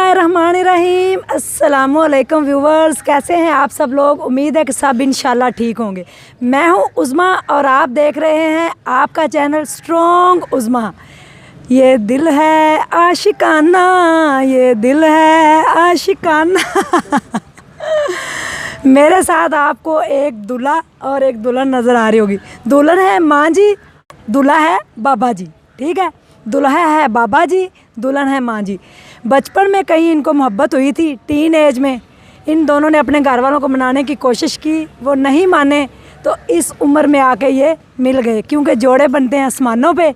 बिस्मिल्लाहिर्रहमानिर्रहीम। अस्सलामुअलैकुम व्यूवर्स, कैसे हैं आप सब लोग। उम्मीद है कि सब इंशाल्लाह ठीक होंगे। मैं हूं उज़्मा और आप देख रहे हैं आपका चैनल स्ट्रॉन्ग उज़्मा। ये दिल है आशिकाना, ये दिल है आशिकाना। मेरे साथ आपको एक दूल्हा और एक दुल्हन नज़र आ रही होगी। दुल्हन है माँ जी, दूल्हा है बाबा जी। ठीक है, दूल्हा है बाबा जी, दुल्हन है माँ जी। बचपन में कहीं इनको मोहब्बत हुई थी, टीन एज में इन दोनों ने अपने घर वालों को मनाने की कोशिश की, वो नहीं माने तो इस उम्र में आके ये मिल गए। क्योंकि जोड़े बनते हैं आसमानों पे,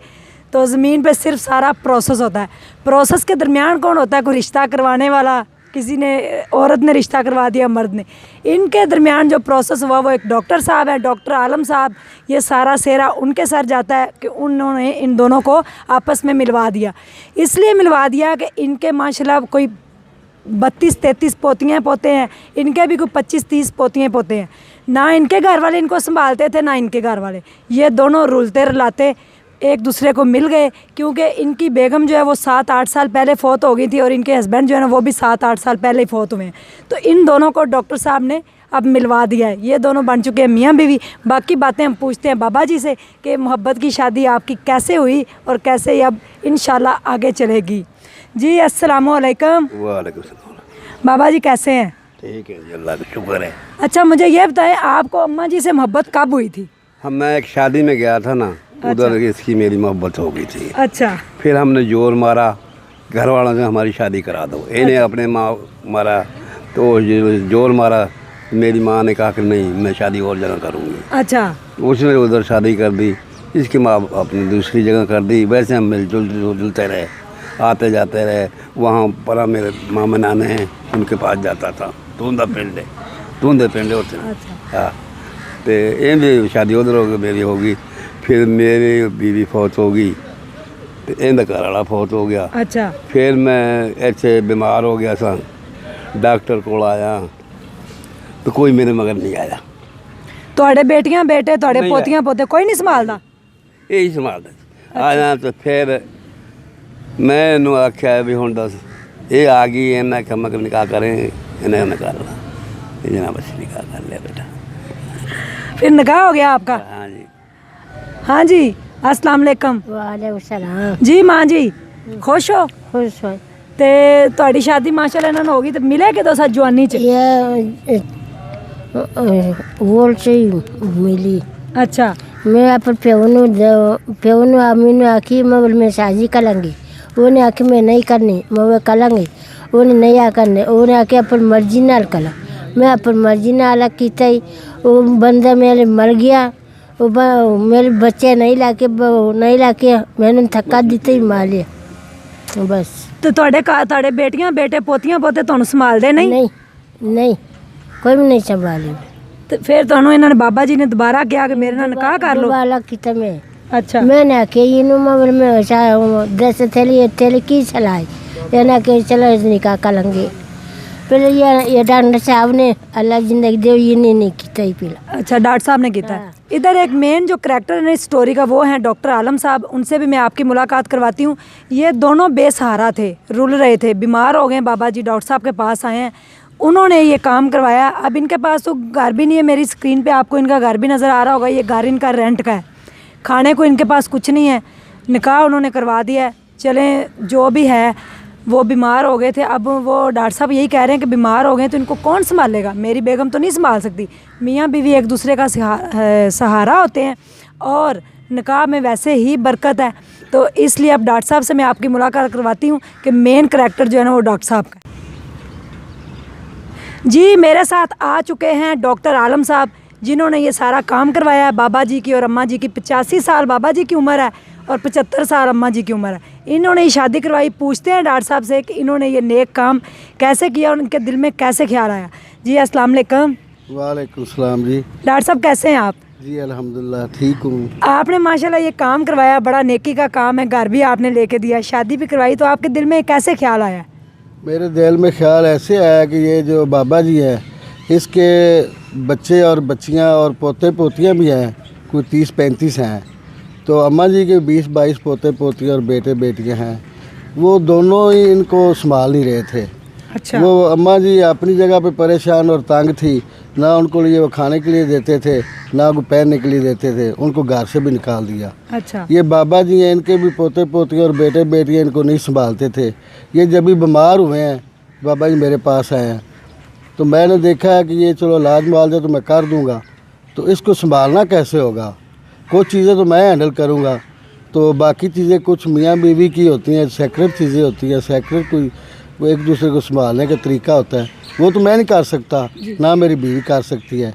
तो ज़मीन पे सिर्फ सारा प्रोसेस होता है। प्रोसेस के दरमियान कौन होता है? कोई रिश्ता करवाने वाला, किसी ने औरत ने रिश्ता करवा दिया, मर्द ने। इनके दरमियान जो प्रोसेस हुआ वो एक डॉक्टर साहब है, डॉक्टर आलम साहब। ये सारा सेहरा उनके सर जाता है कि उन्होंने इन दोनों को आपस में मिलवा दिया। इसलिए मिलवा दिया कि इनके माशाल्लाह कोई 32-33 पोतियाँ पोते हैं, इनके भी कोई 25-30 पोतियाँ पोते हैं। ना इनके घर वाले इनको संभालते थे, ना इनके घर वाले। ये दोनों रुलते रलाते एक दूसरे को मिल गए। क्योंकि इनकी बेगम जो है वो 7-8 साल पहले फ़ौत हो गई थी और इनके हस्बैंड जो है ना वो भी 7-8 साल पहले ही फ़ौत हुए हैं। तो इन दोनों को डॉक्टर साहब ने अब मिलवा दिया है। ये दोनों बन चुके हैं मियाँ बीवी। बाकी बातें हम पूछते हैं बाबा जी से कि मोहब्बत की शादी आपकी कैसे हुई और कैसे अब इंशाल्लाह आगे चलेगी। जी अस्सलामु अलैकुम। वालेकुम सलाम। बाबा जी कैसे हैं? ठीक है जी, अल्लाह का शुक्र है। अच्छा, मुझे ये बताएं आपको अम्मा जी से मोहब्बत कब हुई थी? मैं एक शादी में गया था ना, उधर इसकी मेरी मोहब्बत हो गई थी। अच्छा। फिर हमने जोर मारा घर वालों से, हमारी शादी करा दो। इन्हें अपने माँ मारा तो जोर मारा। मेरी माँ ने कहा कि नहीं, मैं शादी और जगह करूँगी। अच्छा। उसने उधर शादी कर दी, इसकी माँ अपनी दूसरी जगह कर दी। वैसे हम मिलजुलते रहे, आते जाते रहे। वहाँ पर मेरे मामा नाने हैं, उनके पास जाता था। धुंधे पिंडे होते हैं। हाँ, तो ये भी शादी उधर हो गई, मेरी होगी। फिर मेरी बीवी फौत हो गई, तो इनका घर वाला फौत हो गया। अच्छा। फिर मैं ऐसे बीमार हो गया था, डॉक्टर को आया तो कोई मेरे मगर नहीं आया। ਤੁਹਾਡੇ बेटियां बेटे ਤੁਹਾਡੇ पोतियां पोते कोई नहीं संभालता? यही संभालता आया। तो फिर मैं इन्हों आख्या भी हुण दस ये आ गई, इन्हें कम कर निकाह करें, इन्हें कर ला। इन्हें बस निकाह कर लिया बेटा। फिर निकाह हो गया आपका? हाँ जी। हाँ जी, अस्सलाम वालेकुम। वालेकुम सलाम। जी माँ जी खुश हो? खुश हो। ते ਤੁਹਾਡੀ शादी माशाल्लाह इन्होंने होगी तो मिले कि दोसा जवानी च? ये वोल से मिली। अच्छा। मैं अपन प्योनू अम्मी ने आखी मैं शादी करूँगी। उन्हें आखी मैं नहीं करनी, मैं करूँगी। उन्हें नहीं आ करने, उन्हें आके अपन मर्जी नाल करा। मैं अपन मर्जी नाल किया। वो बंदा मेरे मर गया। वो मेरे बच्चे नहीं लाके मैंने थका दिते ही मार लिया बस। तो ਤੁਹਾਡੇ बेटियां बेटे पोतियां पोते ਤੁਹਾਨੂੰ संभालते नहीं? नहीं कोई भी नहीं संभाली। तो फिर ਤੁਹਾਨੂੰ इन्होंने बाबा जी ने दोबारा कहा कि मेरे नाल निकाह कर लो? दोबारा किया मैं। अच्छा। मैंने आके मगर में 10 थैली की चलाई, यानी कि चलो निकाह करेंगे। फिर ये डॉक्टर साहब ने अल्लाह जिंदगी दे, ये नहीं किया ही पहला। अच्छा, डॉक्टर साहब ने किया। इधर एक मेन जो करैक्टर है इस स्टोरी का वो है डॉक्टर आलम साहब। उनसे भी मैं आपकी मुलाकात करवाती हूँ। ये दोनों बेसहारा थे, रुल रहे थे, बीमार हो गए। बाबा जी डॉक्टर साहब के पास आए हैं, उन्होंने ये काम करवाया। अब इनके पास तो घर भी नहीं है। मेरी स्क्रीन पे आपको इनका घर भी नज़र आ रहा होगा। ये घर इनका रेंट का है, खाने को इनके पास कुछ नहीं है। निकाह उन्होंने करवा दिया है। चलें, जो भी है वो बीमार हो गए थे। अब वो डॉक्टर साहब यही कह रहे हैं कि बीमार हो गए तो इनको कौन संभालेगा? मेरी बेगम तो नहीं संभाल सकती। मियाँ बीवी एक दूसरे का सहारा होते हैं और निकाह में वैसे ही बरकत है। तो इसलिए अब डॉक्टर साहब से मैं आपकी मुलाकात करवाती हूँ कि मेन करैक्टर जो है ना वो डॉक्टर साहब का। जी मेरे साथ आ चुके हैं डॉक्टर आलम साहब, जिन्होंने ये सारा काम करवाया है। बाबा जी की और अम्मा जी की 85 साल बाबा जी की उम्र है और 75 साल अम्मा जी की उम्र है। इन्होंने ये शादी करवाई। पूछते हैं डॉक्टर साहब से कि इन्होंने ये नेक काम कैसे किया और उनके दिल में कैसे ख्याल आया। जी अस्सलाम वालेकुम। वालेकुम सलाम जी। डॉक्टर साहब कैसे हैं आप? जी अल्हम्दुलिल्लाह ठीक हूँ। आपने माशाल्लाह ये काम करवाया, बड़ा नेकी का काम है। घर भी आपने लेके दिया, शादी भी करवाई, तो आपके दिल में कैसे ख्याल आया? मेरे दिल में ख्याल ऐसे आया कि ये जो बाबा जी है, इसके बच्चे और बच्चियां और पोते पोतियां भी हैं, कोई 30-35 हैं। तो अम्मा जी के 20-22 पोते पोतियां और बेटे बेटियां हैं। वो दोनों ही इनको संभाल नहीं रहे थे। अच्छा। वो अम्मा जी अपनी जगह पे परेशान और तंग थी, ना उनको लिए वो खाने के लिए देते थे, ना उनको पहनने के लिए देते थे, उनको घर से भी निकाल दिया। अच्छा। ये बाबा जी हैं, इनके भी पोते पोतियाँ और बेटे बेटियाँ इनको नहीं संभालते थे। ये जब भी बीमार हुए हैं बाबा जी मेरे पास आए हैं, तो मैंने देखा है कि ये चलो इलाज मुआवजा तो मैं कर दूंगा, तो इसको संभालना कैसे होगा। कुछ चीज़ें तो मैं हैंडल करूंगा, तो बाकी चीज़ें कुछ मियाँ बीवी की होती हैं, सेक्रेट चीज़ें होती हैं, सेक्रेट कोई वो एक दूसरे को संभालने का तरीका होता है, वो तो मैं नहीं कर सकता, ना मेरी बीवी कर सकती है।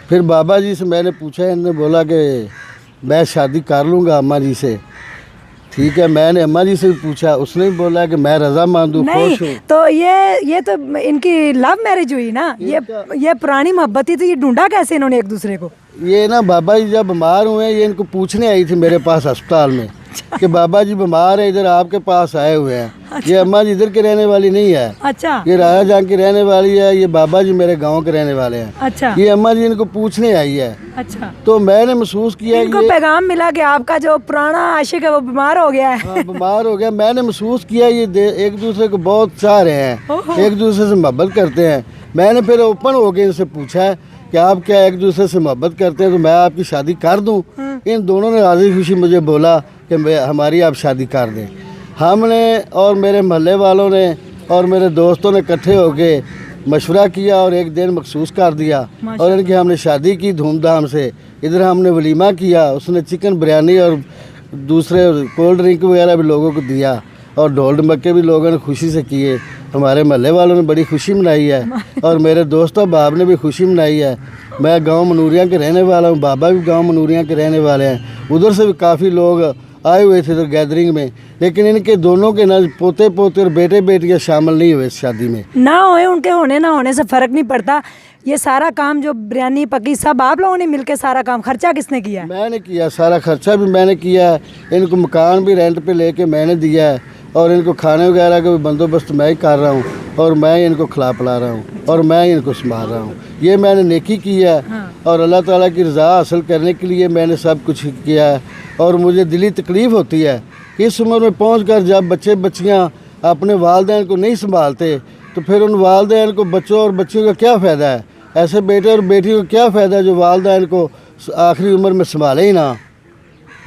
फिर बाबा जी से मैंने पूछा, इन्होंने बोला कि मैं शादी कर लूँगा अम्मा जी से। ठीक है, मैंने अम्मा जी से भी पूछा, उसने भी बोला कि मैं रजामंद हूँ, नहीं खुश हूँ। तो ये तो इनकी लव मैरिज हुई ना, ये पुरानी मोहब्बत ही थी। ये ढूंढा कैसे इन्होंने एक दूसरे को? ये ना बाबा जी जब बीमार हुए, ये इनको पूछने आई थी मेरे पास अस्पताल में कि बाबा जी बीमार है, इधर आपके पास आए हुए हैं। ये अम्मा जी इधर के रहने वाली नहीं है, अच्छा। ये राजा जहाँ की रहने वाली है, ये बाबा जी मेरे गांव के रहने वाले हैं। अच्छा। ये अम्मा जी इनको पूछने आई है। अच्छा। तो मैंने महसूस किया इनको कि पैगाम मिला कि आपका जो पुराना आशिक है वो बीमार हो गया है। हाँ, बीमार हो गया। मैंने महसूस किया ये एक दूसरे को बहुत चाह रहे हैं, एक दूसरे से मोहब्बत करते हैं। मैंने फिर ओपन हो गए इनसे पूछा है कि आप क्या एक दूसरे से मोहब्बत करते हैं, तो मैं आपकी शादी कर दूं। इन दोनों ने राजी खुशी मुझे बोला कि हमारी आप शादी कर दें। हमने और मेरे मोहल्ले वालों ने और मेरे दोस्तों ने इकट्ठे होके मशवरा किया और एक दिन मखसूस कर दिया और इनकी हमने शादी की धूमधाम से। इधर हमने वलीमा किया, उसने चिकन बिरयानी और दूसरे कोल्ड ड्रिंक वगैरह भी लोगों को दिया और ढोल ढमक्के भी लोगों ने खुशी से किए। हमारे मोहल्ले वालों ने बड़ी खुशी मनाई है और मेरे दोस्तों बाब ने भी खुशी मनाई है। मैं गांव मनूरिया के रहने वाला हूं, बाबा भी गांव मनूरिया के रहने वाले हैं। उधर से भी काफ़ी लोग आए हुए थे इधर गैदरिंग में, लेकिन इनके दोनों के ना पोते पोते और बेटे बेटियां शामिल नहीं हुए इस शादी में। ना होए, उनके होने ना होने से फ़र्क नहीं पड़ता। ये सारा काम जो बिरयानी पकी सब आप लोगों ने मिलके सारा काम, खर्चा किसने किया है? मैंने किया, सारा खर्चा भी मैंने किया है। इनको मकान भी रेंट पे लेके मैंने दिया है और इनको खाने वगैरह का भी बंदोबस्त मैं ही कर रहा हूँ और मैं इनको खिला पिला रहा हूँ और मैं इनको संभाल रहा हूँ। ये मैंने नेकी की है और अल्लाह ताला की रज़ा हासिल करने के लिए मैंने सब कुछ किया है। और मुझे दिली तकलीफ़ होती है इस उम्र में पहुँचकर, जब बच्चे बच्चियाँ अपने वालिदैन को नहीं संभालते तो फिर उन वालिदैन को बच्चों और बच्चियों का क्या फ़ायदा है। ऐसे बेटे और बेटियों को क्या फ़ायदा है जो वालिदैन को आखिरी उम्र में संभाले ही ना।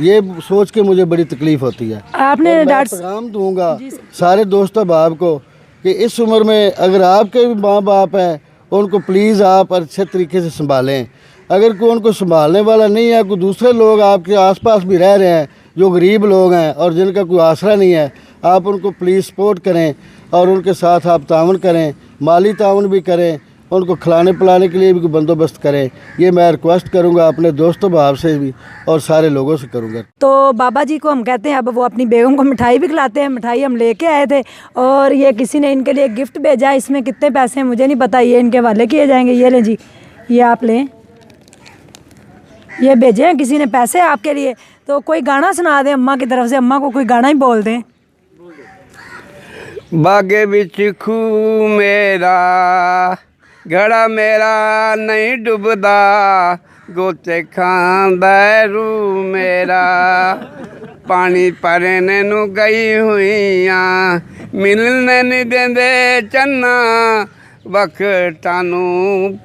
ये सोच के मुझे बड़ी तकलीफ़ होती है। आपने डॉक्टर पैगाम दूंगा सारे दोस्तों बाप को कि इस उम्र में अगर आपके भी माँ बाप हैं, उनको प्लीज़ आप अच्छे तरीके से संभालें। अगर कोई उनको संभालने वाला नहीं है, कोई दूसरे लोग आपके आसपास भी रह रहे हैं जो गरीब लोग हैं और जिनका कोई आसरा नहीं है, आप उनको प्लीज़ सपोर्ट करें और उनके साथ आप ताउन करें, माली ताउन भी करें, उनको खिलाने पिलाने के लिए भी कोई बंदोबस्त करें। ये मैं रिक्वेस्ट करूंगा अपने दोस्तों भाव से भी और सारे लोगों से करूंगा। तो बाबा जी को हम कहते हैं, अब वो अपनी बेगम को मिठाई भी खिलाते हैं। मिठाई हम लेके आए थे और ये किसी ने इनके लिए गिफ्ट भेजा। इसमें कितने पैसे हैं मुझे नहीं पता, ये इनके हवाले किए जाएंगे। ये लें जी, ये आप लें, ये भेजे हैं किसी ने पैसे आपके लिए। तो कोई गाना सुना दें अम्मा की तरफ से, अम्मा को कोई गाना ही बोल दें। बागे बिच खू मेरा घड़ा मेरा नहीं डुबदा, गोते खांदा रू मेरा, पानी भरने नू गई हुईयां, मिलने नहीं देंदे चन्ना, वक्तां नू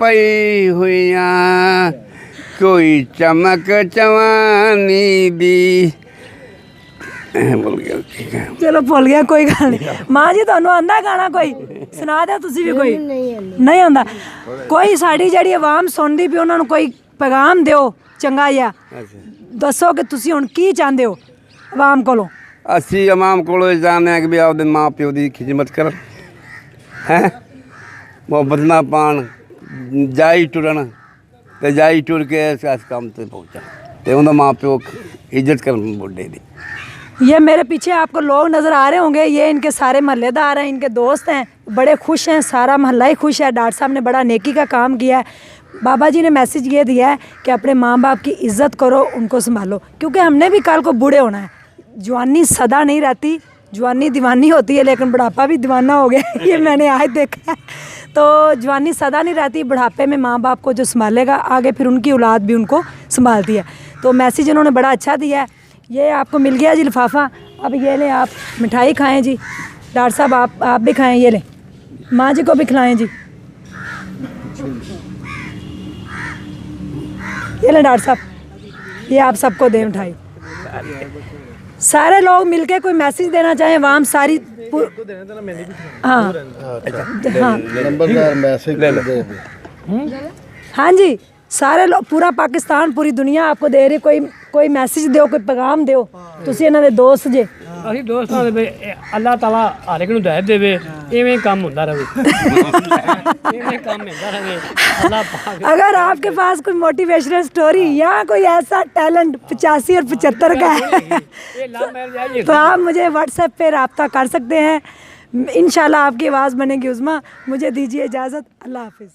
पई हुईयां, कोई चमक चवानी दी। भुल गया, ठीक है, चलो भुल गया, कोई गल नहीं। माँ जी तुहानू आंदा गाना कोई सुना दो तुसी भी कोई? नहीं आंदा। कोई साड़ी जड़ी आवाम सुनदी भी, उन्होंने कोई पैगाम दिओ चंगा जिहा, दसो कि तुसी हुण की चाहते हो आवाम कोलों। असी आवाम कोलों चाहते हैं कि भी आपदे माँ प्यो की खिदमत करन, हैं मुहब्बत ना पान, जाई टुरन ते जाई टुर के इस काम ते पहुँचा ते उन्दा माँ प्यो इज्जत करन बुढ़े दी। ये मेरे पीछे आपको लोग नज़र आ रहे होंगे, ये इनके सारे महल्लेदार हैं, इनके दोस्त हैं, बड़े खुश हैं, सारा महल्ला ही खुश है। डॉक्टर साहब ने बड़ा नेकी का काम किया है। बाबा जी ने मैसेज ये दिया है कि अपने माँ बाप की इज़्ज़त करो, उनको संभालो, क्योंकि हमने भी कल को बूढ़े होना है। जवानी सदा नहीं रहती, जवानी दीवानी होती है, लेकिन बुढ़ापा भी दीवाना हो गया ये मैंने आज देखा है। तो जवानी सदा नहीं रहती, बुढ़ापे में माँ बाप को जो संभालेगा आगे फिर उनकी औलाद भी उनको संभालती है। तो मैसेज उन्होंने बड़ा अच्छा दिया है। ये आपको मिल गया जी लिफाफा। अब ये लें, आप मिठाई खाएं जी। डॉक्टर साहब आप भी खाएं, ये लें। माँ जी को भी खिलाएं जी। ये ले डॉक्टर साहब, ये आप सबको दें मिठाई। सारे लोग मिलके कोई मैसेज देना चाहें वाम सारी हाँ हाँ नंबरदार मैसेज दे दे। हाँ जी, सारे लोग पूरा पाकिस्तान पूरी दुनिया आपको दे रही, कोई मैसेज दो, कोई पैगाम दो। ਤੁਸੀਂ ਇਹਨਾਂ ਦੇ ਦੋਸਤ ਜੇ। ਅਸੀਂ ਦੋਸਤਾਂ ਦੇ ਅੱਲਾਹ ਤਾਲਾ ਹਰ ਇੱਕ ਨੂੰ ਹਿਦਾਇਤ ਦੇਵੇ, ਇਵੇਂ ਕੰਮ ਹੁੰਦਾ ਰਹੇ, ਇਵੇਂ ਕੰਮ ਹੁੰਦਾ ਰਹੇ अल्लाह पाक। अगर आपके पास कोई मोटिवेशनल स्टोरी या कोई ऐसा टैलेंट 85 और 75 का है तो आप मुझे व्हाट्सएप पे रब्ता कर सकते हैं। इंशाल्लाह आपकी आवाज़ बनेगी उस्मा। मुझे दीजिए इजाज़त, अल्लाह हाफिज़।